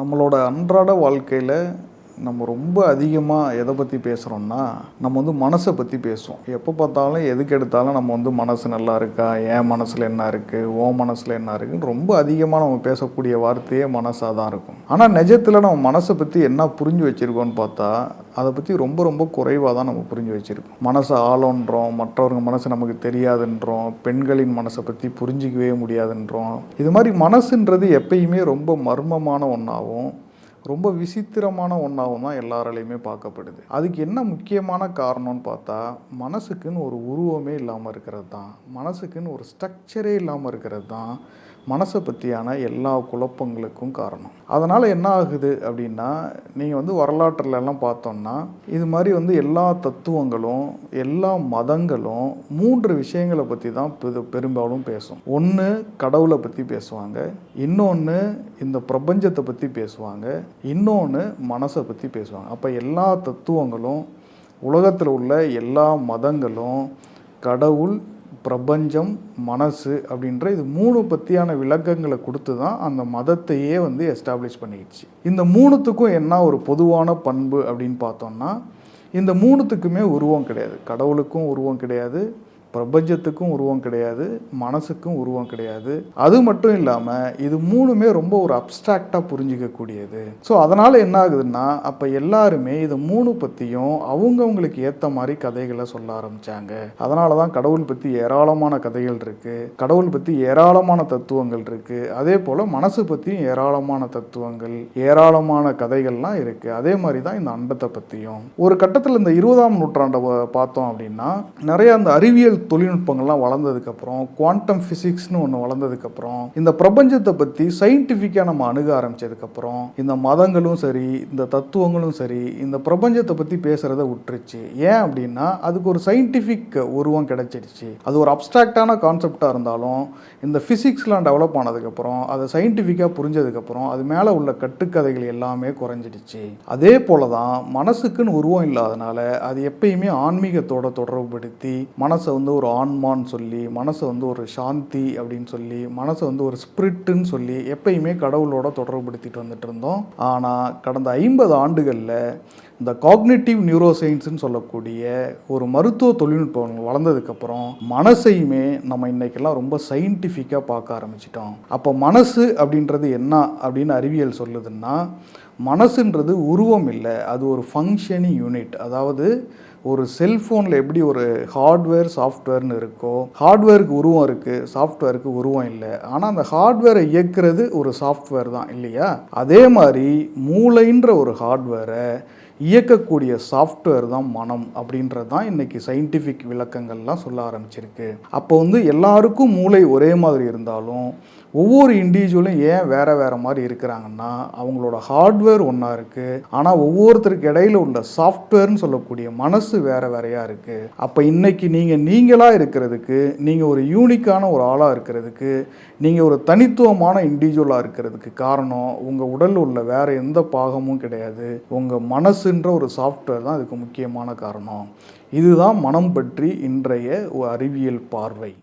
நம்மளோட அன்றாட வாழ்க்கையில் நம்ம ரொம்ப அதிகமாக எதை பற்றி பேசுகிறோம்னா நம்ம மனசை பற்றி பேசுவோம். எப்போ பார்த்தாலும் எதுக்கு எடுத்தாலும் நம்ம மனசு நல்லா இருக்கா, என் மனசில் என்ன இருக்குது, ஓ மனசில் என்ன இருக்குன்னு ரொம்ப அதிகமாக நம்ம பேசக்கூடிய வார்த்தையே மனசாக தான் இருக்கும். ஆனால் நிஜத்தில் நம்ம மனசை பற்றி என்ன புரிஞ்சு வச்சுருக்கோன்னு பார்த்தா அதை பற்றி ரொம்ப ரொம்ப குறைவாக தான் நம்ம புரிஞ்சு வச்சுருக்கோம். மனசை ஆழன்றோம், மற்றவங்க மனசு நமக்கு தெரியாதுன்றோம், பெண்களின் மனசை பற்றி புரிஞ்சிக்கவே முடியாதுன்றோம். இது மாதிரி மனசுன்றது எப்பயுமே ரொம்ப மர்மமான ஒன்றாகவும் ரொம்ப விசித்திரமான ஒன்றாகவும் தான் எல்லாராலையுமே பார்க்கப்படுது. அதுக்கு என்ன முக்கியமான காரணம்னு பார்த்தா மனசுக்குன்னு ஒரு உருவமே இல்லாமல் இருக்கிறது தான், மனசுக்குன்னு ஒரு ஸ்ட்ரக்சரே இல்லாமல் இருக்கிறது தான் மனசை பற்றியான எல்லா குழப்பங்களுக்கும் காரணம். அதனால் என்ன ஆகுது அப்படின்னா, நீங்கள் வரலாற்றுலலாம் பார்த்தோம்னா இது மாதிரி எல்லா தத்துவங்களும் எல்லா மதங்களும் 3 விஷயங்களை பற்றி தான் பெரும்பாலும் பேசும். ஒன்று கடவுளை பற்றி பேசுவாங்க, இன்னொன்று இந்த பிரபஞ்சத்தை பற்றி பேசுவாங்க, இன்னொன்று மனசை பற்றி பேசுவாங்க. அப்போ எல்லா தத்துவங்களும், உலகத்தில் உள்ள எல்லா மதங்களும் கடவுள், பிரபஞ்சம், மனசு அப்படின்ற இது 3 பற்றியான விளக்கங்களை கொடுத்து தான் அந்த மதத்தையே எஸ்டாப்ளிஷ் பண்ணிடுச்சு. இந்த 3த்துக்கும் என்ன ஒரு பொதுவான பண்பு அப்படின்னு பார்த்தோம்னா, இந்த 3த்துக்குமே உருவம் கிடையாது. கடவுளுக்கும் உருவம் கிடையாது, பிரபஞ்சத்துக்கும் உருவம் கிடையாது, மனசுக்கும் உருவம் கிடையாது. அது மட்டும் இல்லாமல் இது 3மே ரொம்ப ஒரு அப்ஸ்ட்ராக்டாக புரிஞ்சிக்கக்கூடியது. ஸோ அதனால் என்ன ஆகுதுன்னா, அப்போ எல்லாருமே இது 3 பற்றியும் அவங்கவுங்களுக்கு ஏற்ற மாதிரி கதைகளை சொல்ல ஆரம்பித்தாங்க. அதனால தான் கடவுள் பற்றி ஏராளமான கதைகள் இருக்குது, கடவுள் பற்றி ஏராளமான தத்துவங்கள் இருக்குது, அதே போல் மனசு பற்றியும் ஏராளமான தத்துவங்கள், ஏராளமான கதைகள்லாம் இருக்குது. அதே மாதிரி தான் இந்த அண்டத்தை பற்றியும். ஒரு கட்டத்தில் இந்த 20ஆம் நூற்றாண்டை பார்த்தோம் அப்படின்னா நிறைய அந்த அறிவியல் தொழில்நுட்பங்கள்லாம் வளர்ந்ததுக்கப்புறம், குவாண்டம் ஃபிசிக்ஸ்னு ஒன்று வளர்ந்ததுக்கப்புறம், இந்த பிரபஞ்சத்தை பற்றி சயின்டிஃபிக்காக நம்ம அணுக ஆரம்பித்ததுக்கப்புறம் இந்த மதங்களும் சரி, இந்த தத்துவங்களும் சரி, இந்த பிரபஞ்சத்தை பற்றி பேசுகிறத விட்டுருச்சு. ஏன் அப்படின்னா அதுக்கு ஒரு சயின்டிஃபிக் உருவம் கிடைச்சிடுச்சு. அது ஒரு அப்ட்ராக்டான கான்செப்டாக இருந்தாலும் இந்த ஃபிசிக்ஸ்லாம் டெவலப் ஆனதுக்கப்புறம், அதை சயின்டிஃபிக்காக புரிஞ்சதுக்கப்புறம் அது மேலே உள்ள கட்டுக்கதைகள் எல்லாமே குறைஞ்சிடுச்சு. அதே போல தான் மனசுக்குன்னு உருவம் இல்லாதனால அது எப்பயுமே ஆன்மீகத்தோட தொடர்புபடுத்தி மனசை ஒரு ஆன்மான்னு சொல்லி, மனசை ஒரு சாந்தி அப்படின்னு சொல்லி, மனசை ஒரு ஸ்பிரிட்டுன்னு சொல்லி எப்பயுமே கடவுளோட தொடர்புபடுத்திட்டு வந்துட்டு இருந்தோம். ஆனால் கடந்த 50 ஆண்டுகளில் இந்த காக்னிட்டிவ் நியூரோசைன்ஸ்ன்னு சொல்லக்கூடிய ஒரு மருத்துவ தொழில்நுட்பம் வளர்ந்ததுக்கப்புறம் மனசையுமே நம்ம இன்றைக்கெல்லாம் ரொம்ப சயின்டிஃபிக்காக பார்க்க ஆரம்பிச்சிட்டோம். அப்போ மனசு அப்படின்றது என்ன அப்படின்னு அறிவியல் சொல்லுதுன்னா, மனசுன்றது உருவம் இல்லை, அது ஒரு ஃபங்க்ஷனிங் யூனிட். அதாவது ஒரு செல்ஃபோனில் எப்படி ஒரு ஹார்ட்வேர் சாஃப்ட்வேர்னு இருக்கோ, ஹார்ட்வேருக்கு உருவம் இருக்குது, சாஃப்ட்வேருக்கு உருவம் இல்லை. ஆனால் அந்த ஹார்ட்வேரை இயக்குறது ஒரு சாஃப்ட்வேர் தான் இல்லையா? அதே மாதிரி மூளைன்ற ஒரு ஹார்ட்வேரை இயக்கக்கூடிய சாஃப்ட்வேர் தான் மனம் அப்படின்றது தான் இன்றைக்கி சயின்டிஃபிக் விளக்கங்கள்லாம் சொல்ல ஆரம்பிச்சிருக்கு. அப்போ எல்லாருக்கும் மூளை ஒரே மாதிரி இருந்தாலும் ஒவ்வொரு இண்டிவிஜுவலும் ஏன் வேறு வேறு மாதிரி இருக்கிறாங்கன்னா, அவங்களோட ஹார்ட்வேர் ஒன்றா இருக்குது, ஆனால் ஒவ்வொருத்தருக்கு இடையில உள்ள சாஃப்ட்வேர்னு சொல்லக்கூடிய மனசு வேறு வேறையாக இருக்குது. அப்போ இன்றைக்கி நீங்களாக இருக்கிறதுக்கு, நீங்கள் ஒரு யூனிக்கான ஒரு ஆளாக இருக்கிறதுக்கு, நீங்கள் ஒரு தனித்துவமான இண்டிவிஜுவலாக இருக்கிறதுக்கு காரணம் உங்கள் உடலில் உள்ள வேறு எந்த பாகமும் கிடையாது, உங்கள் மனசுன்ற ஒரு சாஃப்ட்வேர் தான் அதுக்கு முக்கியமான காரணம். இதுதான் மனம் பற்றி இன்றைய அறிவியல் பார்வை.